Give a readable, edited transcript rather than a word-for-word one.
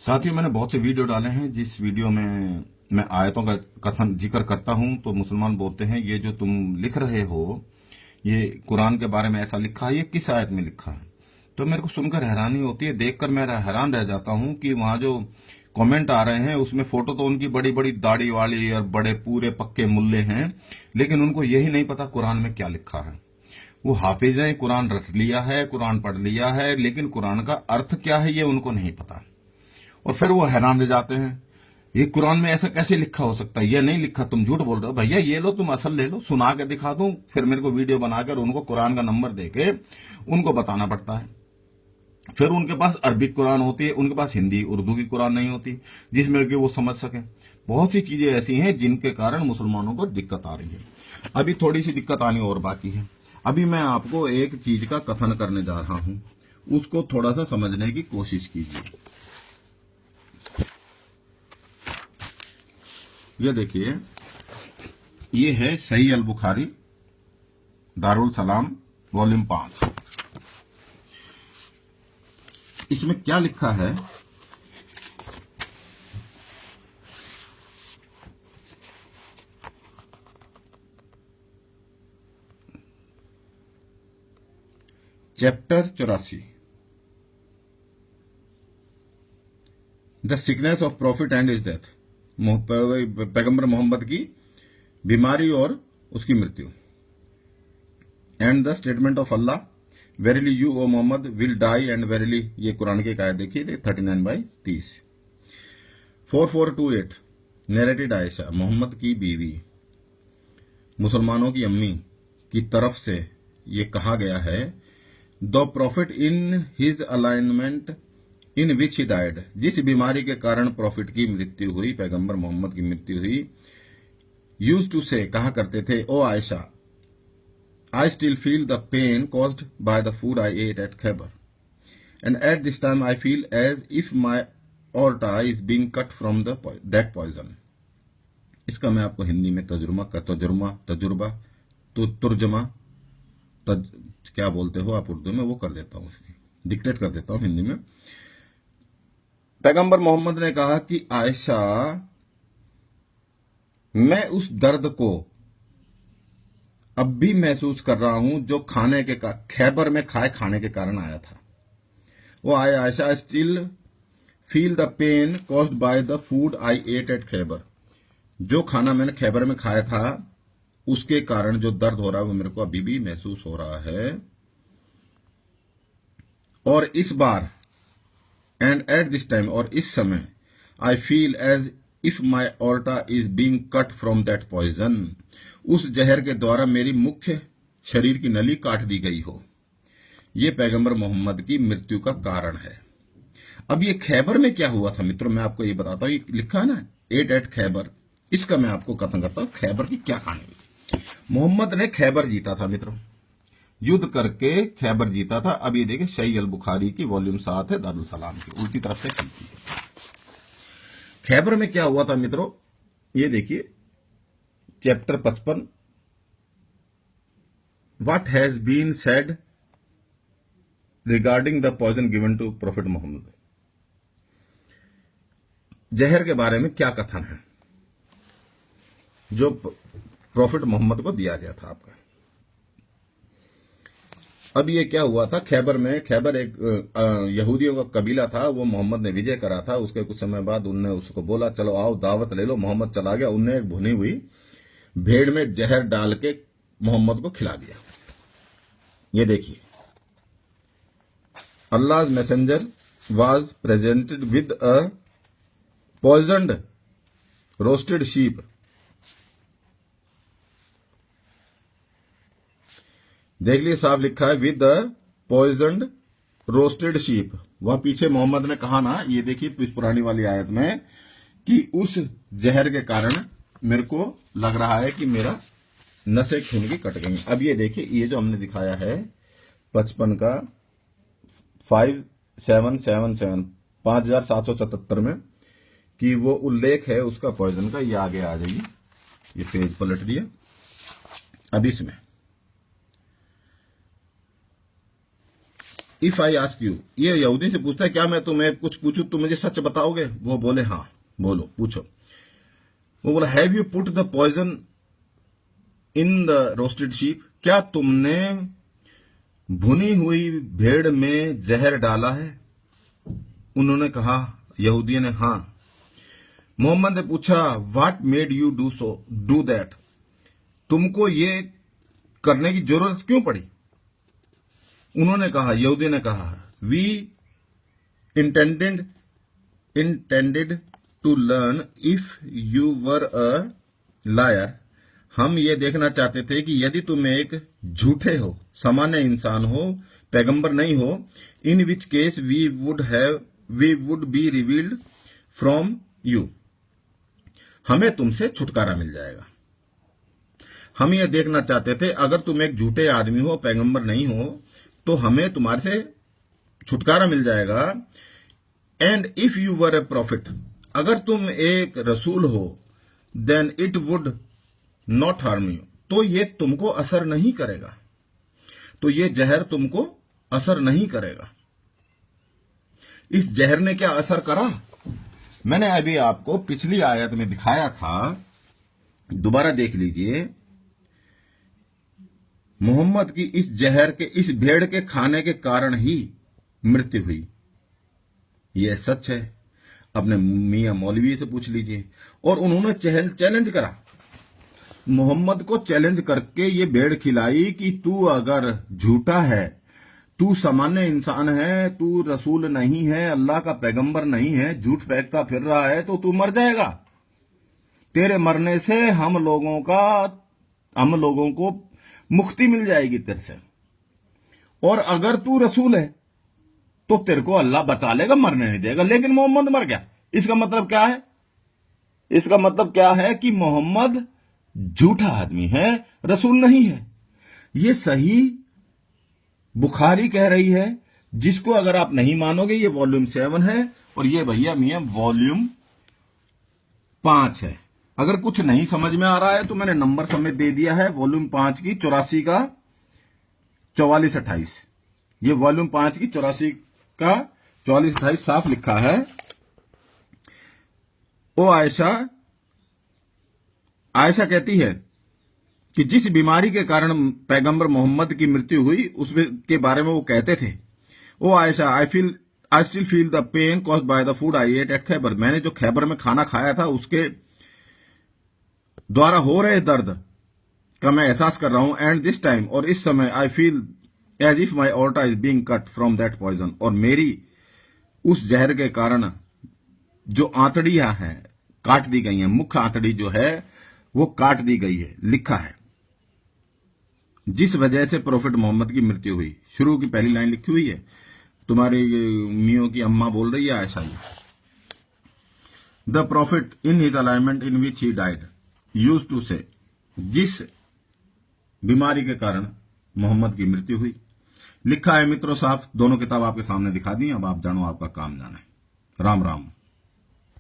साथियों, मैंने बहुत से वीडियो डाले हैं जिस वीडियो में मैं आयतों का कथन जिक्र करता हूं तो मुसलमान बोलते हैं ये जो तुम लिख रहे हो ये कुरान के बारे में ऐसा लिखा है, ये किस आयत में लिखा है। तो मेरे को सुनकर हैरानी होती है, देखकर मैं हैरान रह जाता हूं कि वहां जो कमेंट आ रहे हैं उसमें फोटो तो उनकी बड़ी बड़ी दाढ़ी वाली और बड़े पूरे पक्के मुल्ले हैं, लेकिन उनको यही नहीं पता कुरान में क्या लिखा है। वो हाफिज है, कुरान रट लिया है, कुरान पढ़ लिया है, लेकिन कुरान का अर्थ क्या है ये उनको नहीं पता। और फिर वो हैरान रह जाते हैं, ये कुरान में ऐसा कैसे लिखा हो सकता है, ये नहीं लिखा, तुम झूठ बोल रहे हो। भैया ये लो, तुम असल ले लो, सुना के दिखा दूं, फिर मेरे को वीडियो बनाकर उनको कुरान का नंबर देके उनको बताना पड़ता है। फिर उनके पास अरबिक कुरान होती है, उनके पास हिंदी उर्दू की कुरान नहीं होती जिसमें कि वो समझ सके। बहुत सी चीजें ऐसी हैं जिनके कारण मुसलमानों को दिक्कत आ रही है। अभी थोड़ी सी दिक्कत आनी और बाकी है। अभी मैं आपको एक चीज का कथन करने जा रहा हूं, उसको थोड़ा सा समझने की कोशिश कीजिए। ये देखिए, ये है सही अल बुखारी दारुल सलाम वॉल्यूम 5। इसमें क्या लिखा है, chapter 84, the sickness of prophet and his death. पैगंबर मोहम्मद की बीमारी और उसकी मृत्यु। And the statement of Allah, verily you O Muhammad will die and verily, ये कुरान की आयत देखिए 39/30। 4428 नैरेटेड आयशा, मोहम्मद की बीवी, मुसलमानों की अम्मी की तरफ से ये कहा गया है, the prophet in his ailment in which he died, जिस बीमारी के कारण प्रॉफिट की मृत्यु हुई, पैगंबर मोहम्मद की मृत्यु हुई, यूज टू से, कहा करते थे, O Aisha, I still feel the pain caused by the food I ate at Khaibar and at this time I feel as if my aorta is being cut from that poison. इसका मैं आपको हिंदी में तुर्जमा क्या बोलते हो आप उर्दू में, वो कर देता हूं, इसकी डिक्टेट कर देता हूं हिंदी में। पैगंबर मोहम्मद ने कहा कि आयशा, मैं उस दर्द को अब भी महसूस कर रहा हूं जो खाने के खैबर में खाने के कारण आया था। वो Aisha still feel the pain caused by the food I ate at Khaybar, जो खाना मैंने खैबर में खाया था उसके कारण जो दर्द हो रहा है वो मेरे को अभी भी महसूस हो रहा है। और इस बार, एंड एट दिस टाइम, और इस समय, I feel as if my aorta is being cut from that poison, उस जहर के द्वारा मेरी मुख्य शरीर की नली काट दी गई हो। यह पैगंबर मोहम्मद की मृत्यु का कारण है। अब ये खैबर में क्या हुआ था मित्रों, मैं आपको ये बताता हूं। ये लिखा है ना 8 खैबर, इसका मैं आपको कथन करता हूं, खैबर की क्या कहानी हुई। मोहम्मद ने खैबर जीता था मित्रों, युद्ध करके खैबर जीता था। अब ये देखिए, सही अल बुखारी की वॉल्यूम 7 है, दारुल सलाम की उल्टी तरफ से की थी। खैबर में क्या हुआ था मित्रों, ये देखिए chapter 55, what has been said regarding the poison given to prophet Muhammad. जहर के बारे में क्या कथन है जो प्रॉफिट मोहम्मद को दिया गया था आपका। अब ये क्या हुआ था खैबर में, खैबर एक यहूदियों का कबीला था, वो मोहम्मद ने विजय करा था। उसके कुछ समय बाद उनने उसको बोला चलो आओ दावत ले लो। मोहम्मद चला गया, उनने एक भुनी हुई भेड़ में जहर डाल के मोहम्मद को खिला दिया। ये देखिए, Allah messenger was presented with a poisoned roasted sheep. देख लिए, साफ लिखा है with the poisoned roasted sheep. वहां पीछे मोहम्मद ने कहा ना, ये देखिए इस पुरानी वाली आयत में, कि उस जहर के कारण मेरे को लग रहा है कि मेरा नसें खून की कट गई। अब ये देखिए, ये जो हमने दिखाया है 55 का 5777 5777 में, कि वो उल्लेख है उसका पॉइजन का, ये आगे आ जाइए, ये पेज पलट दिया। अब इसमें इफ आई आस्क यू, ये यहूदी से पूछता है क्या मैं तुम्हें कुछ पूछूं तुम मुझे सच बताओगे? वो बोले हाँ, बोलो पूछो। वो बोला have you put the poison in the roasted sheep, क्या तुमने भुनी हुई भेड़ में जहर डाला है? उन्होंने कहा, यहूदी ने हाँ। मोहम्मद ने पूछा what made you do that, तुमको ये करने की जरूरत क्यों पड़ी? उन्होंने कहा, यहूदी ने कहा, we intended to learn if you were a liar, हम ये देखना चाहते थे कि यदि तुम एक झूठे हो, सामान्य इंसान हो, पैगंबर नहीं हो, in which case we would be relieved from you, हमें तुमसे छुटकारा मिल जाएगा। हम ये देखना चाहते थे अगर तुम एक झूठे आदमी हो, पैगंबर नहीं हो, तो हमें तुम्हारे से छुटकारा मिल जाएगा। And if you were a prophet, अगर तुम एक रसूल हो, then it would not harm you, तो ये तुमको असर नहीं करेगा, तो ये जहर तुमको असर नहीं करेगा। इस जहर ने क्या असर करा? मैंने अभी आपको पिछली आयत में दिखाया था, दोबारा देख लीजिए। मोहम्मद की इस जहर के, इस भेड़ के खाने के कारण ही मृत्यु हुई। यह सच है, अपने मियां मौलवी से पूछ लीजिए। और उन्होंने चैलेंज करा, मोहम्मद को चैलेंज करके ये भेड़ खिलाई कि तू अगर झूठा है, तू सामान्य इंसान है, तू रसूल नहीं है, अल्लाह का पैगंबर नहीं है, झूठ फेंकता फिर रहा है, तो तू मर जाएगा। तेरे मरने से हम लोगों को मुक्ति मिल जाएगी तेरे से, और अगर तू रसूल है तो तेरे को अल्लाह बचा लेगा, मरने नहीं देगा। लेकिन मोहम्मद मर गया। इसका मतलब क्या है? इसका मतलब क्या है कि मोहम्मद झूठा आदमी है, रसूल नहीं है। ये सही बुखारी कह रही है, जिसको अगर आप नहीं मानोगे, ये वॉल्यूम 7 है और ये भैया मियां वॉल्यूम 5 है। अगर कुछ नहीं समझ में आ रहा है तो मैंने नंबर समेत दे दिया है, वॉल्यूम 5 की 84 का 4428। ये वॉल्यूम 5 की 84 का 4428 साफ लिखा है। ओ आयशा कहती है कि जिस बीमारी के कारण पैगंबर मोहम्मद की मृत्यु हुई उसके बारे में वो कहते थे, O Aisha, I still feel the pain caused by the food I ate Khaibar, मैंने जो खैबर में खाना खाया था उसके द्वारा हो रहे दर्द का मैं एहसास कर रहा हूं। एंड दिस टाइम, और इस समय, I feel as if my aorta is being cut from that poison, और मेरी उस जहर के कारण जो आंतड़ियां हैं काट दी गई हैं, मुख्य आंतड़ी जो है वो काट दी गई है। लिखा है जिस वजह से प्रोफेट मोहम्मद की मृत्यु हुई। शुरू की पहली लाइन लिखी हुई है, तुम्हारी मियों की अम्मा बोल रही है, ऐसा ही। The prophet in his ailment in which he died used to say, जिस बीमारी के कारण मोहम्मद की मृत्यु हुई। लिखा है मित्रों साफ, दोनों किताब आपके सामने दिखा दी। अब आप जानो, आपका काम जाना है। राम राम।